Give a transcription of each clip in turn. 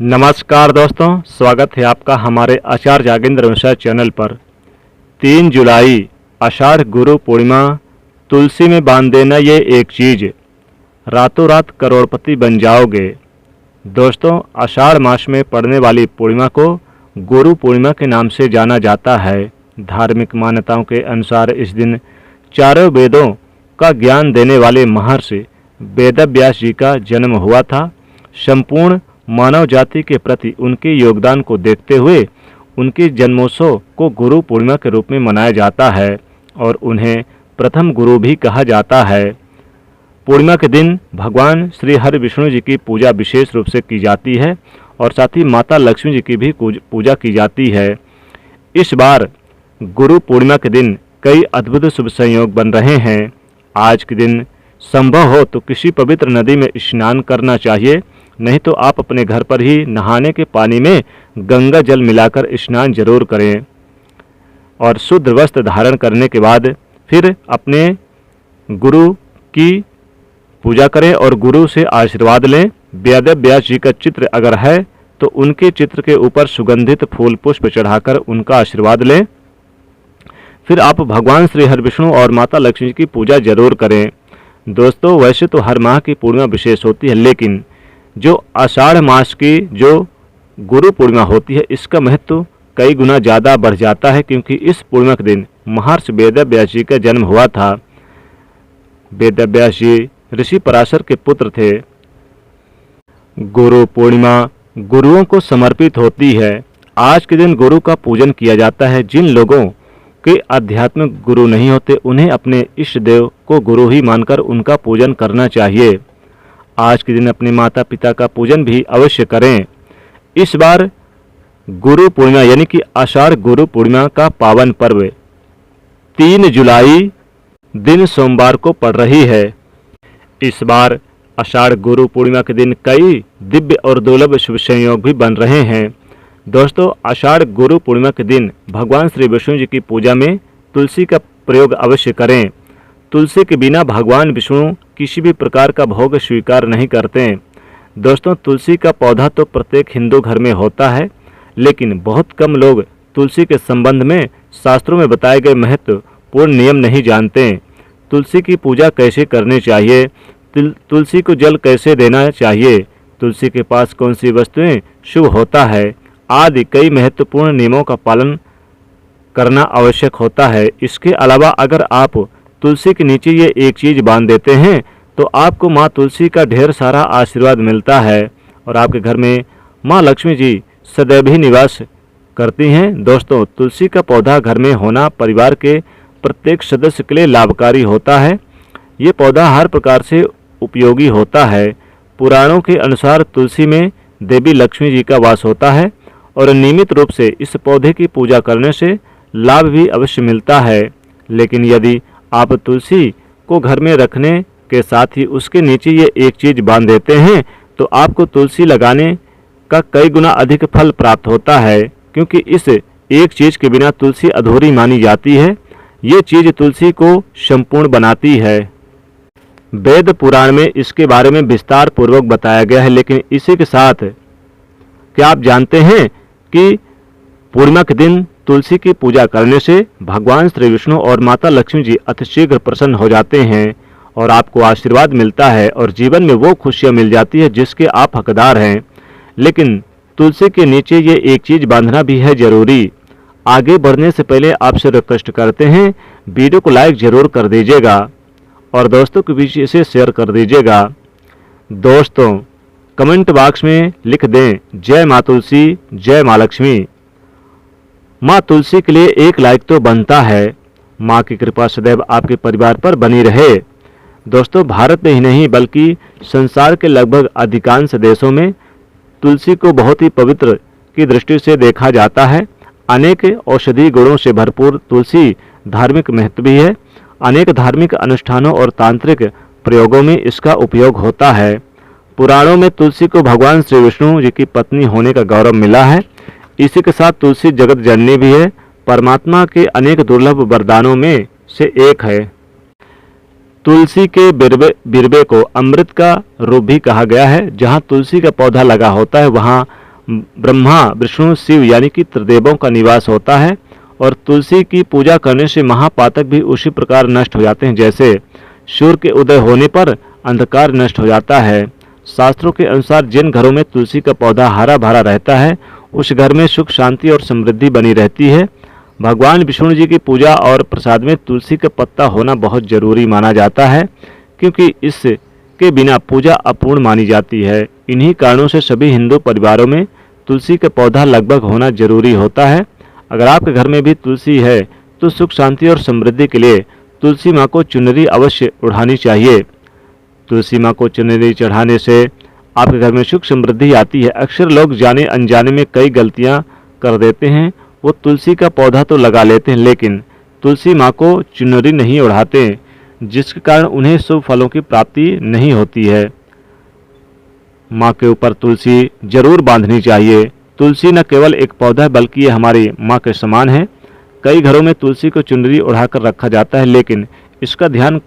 नमस्कार दोस्तों, स्वागत है आपका हमारे आचार्य जागेंद्र मिश्रा चैनल पर। 3 जुलाई आषाढ़ गुरु पूर्णिमा। तुलसी में बांध देना ये एक चीज़, रातों रात करोड़पति बन जाओगे। दोस्तों, आषाढ़ मास में पड़ने वाली पूर्णिमा को गुरु पूर्णिमा के नाम से जाना जाता है। धार्मिक मान्यताओं के अनुसार इस दिन चारों वेदों का ज्ञान देने वाले महर्षि वेदव्यास जी का जन्म हुआ था। संपूर्ण मानव जाति के प्रति उनके योगदान को देखते हुए उनके जन्मोत्सव को गुरु पूर्णिमा के रूप में मनाया जाता है और उन्हें प्रथम गुरु भी कहा जाता है। पूर्णिमा के दिन भगवान श्री हरि विष्णु जी की पूजा विशेष रूप से की जाती है और साथ ही माता लक्ष्मी जी की भी पूजा की जाती है। इस बार गुरु पूर्णिमा के दिन कई अद्भुत शुभ संयोग बन रहे हैं। आज के दिन संभव हो तो किसी पवित्र नदी में स्नान करना चाहिए, नहीं तो आप अपने घर पर ही नहाने के पानी में गंगा जल मिलाकर स्नान जरूर करें और शुद्ध वस्त्र धारण करने के बाद फिर अपने गुरु की पूजा करें और गुरु से आशीर्वाद लें। वेदव्यास जी का चित्र अगर है तो उनके चित्र के ऊपर सुगंधित फूल पुष्प चढ़ाकर उनका आशीर्वाद लें। फिर आप भगवान श्री हरि विष्णु और माता लक्ष्मी की पूजा जरूर करें। दोस्तों, वैसे तो हर माह की पूर्णिमा विशेष होती है, लेकिन जो आषाढ़ मास की जो गुरु पूर्णिमा होती है इसका महत्व कई गुना ज़्यादा बढ़ जाता है, क्योंकि इस पूर्णिमा के दिन महर्षि वेदव्यास जी का जन्म हुआ था। वेदव्यास जी ऋषि पराशर के पुत्र थे। गुरु पूर्णिमा गुरुओं को समर्पित होती है। आज के दिन गुरु का पूजन किया जाता है। जिन लोगों के आध्यात्मिक गुरु नहीं होते उन्हें अपने इष्ट देव को गुरु ही मानकर उनका पूजन करना चाहिए। आज के दिन अपने माता पिता का पूजन भी अवश्य करें। इस बार गुरु पूर्णिमा यानी कि आषाढ़ गुरु पूर्णिमा का पावन पर्व 3 जुलाई दिन सोमवार को पड़ रही है। इस बार आषाढ़ गुरु पूर्णिमा के दिन कई दिव्य और दुर्लभ शुभ संयोग भी बन रहे हैं। दोस्तों, आषाढ़ गुरु पूर्णिमा के दिन भगवान श्री विष्णु जी की पूजा में तुलसी का प्रयोग अवश्य करें। तुलसी के बिना भगवान विष्णु किसी भी प्रकार का भोग स्वीकार नहीं करते। दोस्तों, तुलसी का पौधा तो प्रत्येक हिंदू घर में होता है, लेकिन बहुत कम लोग तुलसी के संबंध में शास्त्रों में बताए गए महत्वपूर्ण नियम नहीं जानते। तुलसी की पूजा कैसे करनी चाहिए, तुलसी को जल कैसे देना चाहिए, तुलसी के पास कौन सी वस्तुएं शुभ होता है आदि कई महत्वपूर्ण नियमों का पालन करना आवश्यक होता है। इसके अलावा अगर आप तुलसी के नीचे ये एक चीज़ बांध देते हैं तो आपको माँ तुलसी का ढेर सारा आशीर्वाद मिलता है और आपके घर में माँ लक्ष्मी जी सदैव ही निवास करती हैं। दोस्तों, तुलसी का पौधा घर में होना परिवार के प्रत्येक सदस्य के लिए लाभकारी होता है। ये पौधा हर प्रकार से उपयोगी होता है। पुराणों के अनुसार तुलसी में देवी लक्ष्मी जी का वास होता है और नियमित रूप से इस पौधे की पूजा करने से लाभ भी अवश्य मिलता है। लेकिन यदि आप तुलसी को घर में रखने के साथ ही उसके नीचे ये एक चीज़ बांध देते हैं तो आपको तुलसी लगाने का कई गुना अधिक फल प्राप्त होता है, क्योंकि इस एक चीज़ के बिना तुलसी अधूरी मानी जाती है। ये चीज़ तुलसी को संपूर्ण बनाती है। वेद पुराण में इसके बारे में विस्तार पूर्वक बताया गया है, लेकिन इसी के साथ क्या आप जानते हैं कि पूर्णिमा के दिन तुलसी की पूजा करने से भगवान श्री विष्णु और माता लक्ष्मी जी अतिशीघ्र प्रसन्न हो जाते हैं और आपको आशीर्वाद मिलता है और जीवन में वो खुशियाँ मिल जाती है जिसके आप हकदार हैं। लेकिन तुलसी के नीचे ये एक चीज़ बांधना भी है जरूरी। आगे बढ़ने से पहले आपसे रिक्वेस्ट करते हैं, वीडियो को लाइक जरूर कर दीजिएगा और दोस्तों के बीच इसे शेयर कर दीजिएगा। दोस्तों, कमेंट बॉक्स में लिख दें जय माँ तुलसी, जय माँ लक्ष्मी। माँ तुलसी के लिए एक लाइक तो बनता है। माँ की कृपा सदैव आपके परिवार पर बनी रहे। दोस्तों, भारत में ही नहीं बल्कि संसार के लगभग अधिकांश देशों में तुलसी को बहुत ही पवित्र की दृष्टि से देखा जाता है। अनेक औषधि गुणों से भरपूर तुलसी धार्मिक महत्व भी है। अनेक धार्मिक अनुष्ठानों और तांत्रिक प्रयोगों में इसका उपयोग होता है। पुराणों में तुलसी को भगवान श्री विष्णु जी की पत्नी होने का गौरव मिला है। इसी के साथ तुलसी जगत जननी भी है। परमात्मा के अनेक दुर्लभ वरदानों में से एक है। तुलसी के बिरबे को अमृत का रूप भी कहा गया है। जहाँ तुलसी का पौधा लगा होता है वहाँ ब्रह्मा विष्णु शिव यानी कि त्रिदेवों का निवास होता है। और तुलसी की पूजा करने से महापातक भी उसी प्रकार नष्ट हो जाते हैं जैसे सूर्य के उदय होने पर अंधकार नष्ट हो जाता है। शास्त्रों के अनुसार जिन घरों में तुलसी का पौधा हरा भरा रहता है उस घर में सुख शांति और समृद्धि बनी रहती है। भगवान विष्णु जी की पूजा और प्रसाद में तुलसी का पत्ता होना बहुत जरूरी माना जाता है, क्योंकि इसके बिना पूजा अपूर्ण मानी जाती है। इन्हीं कारणों से सभी हिंदू परिवारों में तुलसी का पौधा लगभग होना जरूरी होता है। अगर आपके घर में भी तुलसी है तो सुख शांति और समृद्धि के लिए तुलसी माँ को चुनरी अवश्य उड़ानी चाहिए। तुलसी माँ को चुनरी चढ़ाने से आपके घर में सुख समृद्धि आती है। अक्सर लोग जाने अनजाने में कई गलतियाँ कर देते हैं। वो तुलसी का पौधा तो लगा लेते हैं लेकिन तुलसी माँ को चुनरी नहीं उड़ाते, जिसके कारण उन्हें शुभ फलों की प्राप्ति नहीं होती है। माँ के ऊपर तुलसी जरूर बांधनी चाहिए। तुलसी न केवल एक पौधा है बल्कि ये हमारी माँ के समान है। कई घरों में तुलसी को चुनरी उड़ाकर रखा जाता है लेकिन इसका ध्यान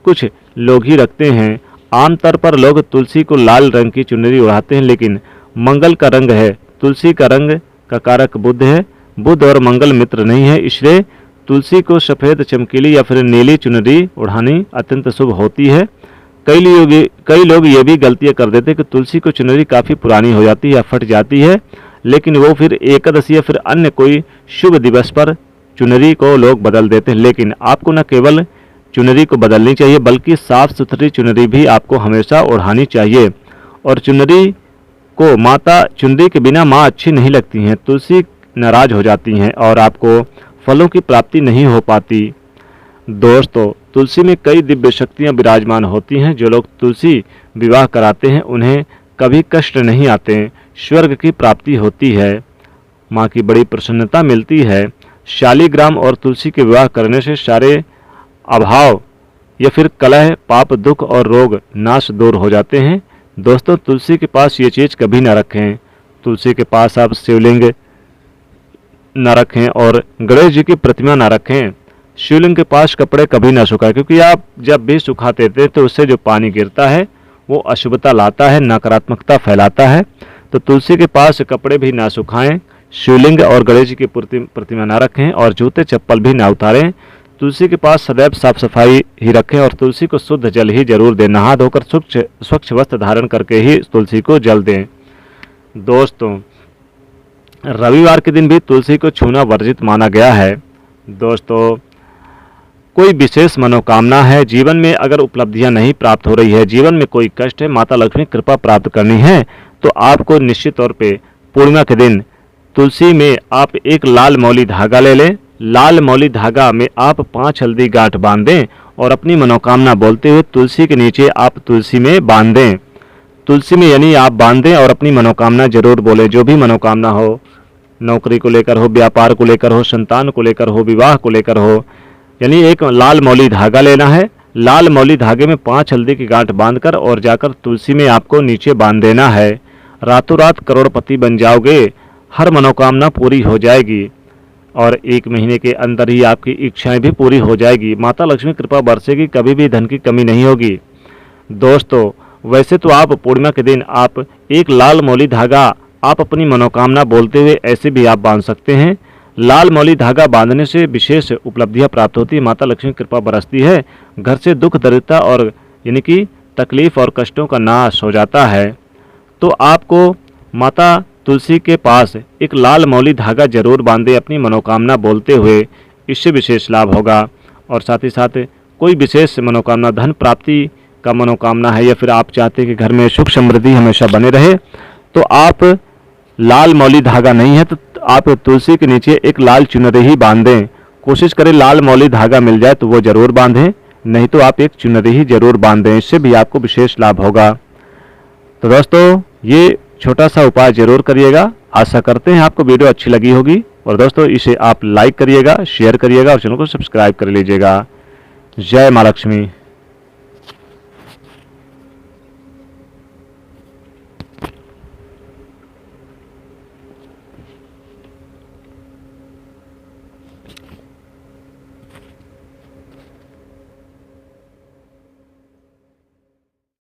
कुछ लोग ही रखते हैं। आमतौर पर लोग तुलसी को लाल रंग की चुनरी उड़ाते हैं लेकिन मंगल का रंग है, तुलसी का रंग का कारक बुध है। बुध और मंगल मित्र नहीं है, इसलिए तुलसी को सफ़ेद चमकीली या फिर नीली चुनरी उड़ानी अत्यंत शुभ होती है। कई लोग ये भी गलतियाँ कर देते हैं कि तुलसी को चुनरी काफ़ी पुरानी हो जाती है या फट जाती है, लेकिन वो फिर एकादशी या फिर अन्य कोई शुभ दिवस पर चुनरी को लोग बदल देते हैं। लेकिन आपको न केवल चुनरी को बदलनी चाहिए बल्कि साफ सुथरी चुनरी भी आपको हमेशा ओढ़ानी चाहिए। और चुनरी के बिना माँ अच्छी नहीं लगती हैं, तुलसी नाराज हो जाती हैं और आपको फलों की प्राप्ति नहीं हो पाती। दोस्तों, तुलसी में कई दिव्य शक्तियाँ विराजमान होती हैं। जो लोग तुलसी विवाह कराते हैं उन्हें कभी कष्ट नहीं आते, स्वर्ग की प्राप्ति होती है, माँ की बड़ी प्रसन्नता मिलती है। शालिग्राम और तुलसी के विवाह करने से सारे अभाव या फिर कलह, पाप, दुख और रोग नाश दूर हो जाते हैं। दोस्तों, तुलसी के पास ये चीज़ कभी ना रखें। तुलसी के पास आप शिवलिंग न रखें और गणेश जी की प्रतिमा न रखें। शिवलिंग के पास कपड़े कभी ना सुखाएं, क्योंकि आप जब भी सुखाते थे तो उससे जो पानी गिरता है वो अशुभता लाता है, नकारात्मकता फैलाता है। तो तुलसी के पास कपड़े भी ना सुखाएं, शिवलिंग और गणेश जी की प्रतिमा ना रखें और जूते चप्पल भी ना उतारें। तुलसी के पास सदैव साफ सफाई ही रखें और तुलसी को शुद्ध जल ही जरूर दें। नहा धोकर स्वच्छ वस्त्र धारण करके ही तुलसी को जल दें। दोस्तों, रविवार के दिन भी तुलसी को छूना वर्जित माना गया है। दोस्तों, कोई विशेष मनोकामना है, जीवन में अगर उपलब्धियां नहीं प्राप्त हो रही है, जीवन में कोई कष्ट है, माता लक्ष्मी कृपा प्राप्त करनी है, तो आपको निश्चित तौर पे पूर्णिमा के दिन तुलसी में आप एक लाल मौली धागा ले लें। लाल मौली धागा में आप 5 हल्दी गांठ बांध दें और अपनी मनोकामना बोलते हुए तुलसी के नीचे आप तुलसी में बांध दें। तुलसी में यानी आप बांध दें और अपनी मनोकामना जरूर बोलें। जो भी मनोकामना हो, नौकरी को लेकर हो, व्यापार को लेकर हो, संतान को लेकर हो, विवाह को लेकर हो, यानी एक लाल मौली धागा लेना है। लाल मौली धागे में 5 हल्दी की गांठ बांधकर और जाकर तुलसी में आपको नीचे बांध देना है। रातों रात करोड़पति बन जाओगे, हर मनोकामना पूरी हो जाएगी और 1 महीने के अंदर ही आपकी इच्छाएं भी पूरी हो जाएगी। माता लक्ष्मी कृपा बरसेगी, कभी भी धन की कमी नहीं होगी। दोस्तों, वैसे तो आप पूर्णिमा के दिन आप एक लाल मौली धागा आप अपनी मनोकामना बोलते हुए ऐसे भी आप बांध सकते हैं। लाल मौली धागा बांधने से विशेष उपलब्धियां प्राप्त होती है, माता लक्ष्मी कृपा बरसती है, घर से दुख दरिद्रता और यानी कि तकलीफ और कष्टों का नाश हो जाता है। तो आपको माता तुलसी के पास एक लाल मौली धागा जरूर बांधे अपनी मनोकामना बोलते हुए, इससे विशेष लाभ होगा। और साथ ही साथ कोई विशेष मनोकामना, धन प्राप्ति का मनोकामना है या फिर आप चाहते हैं कि घर में सुख समृद्धि हमेशा बने रहे, तो आप लाल मौली धागा नहीं है तो आप तुलसी के नीचे एक लाल चुनरी ही बांधें। कोशिश करें लाल मौली धागा मिल जाए तो वो जरूर बांधें, नहीं तो आप एक चुनरी ही जरूर बांधें, इससे भी आपको विशेष लाभ होगा। तो दोस्तों, ये छोटा सा उपाय जरूर करिएगा। आशा करते हैं आपको वीडियो अच्छी लगी होगी और दोस्तों इसे आप लाइक करिएगा, शेयर करिएगा और चैनल को सब्सक्राइब कर लीजिएगा। जय माँ लक्ष्मी।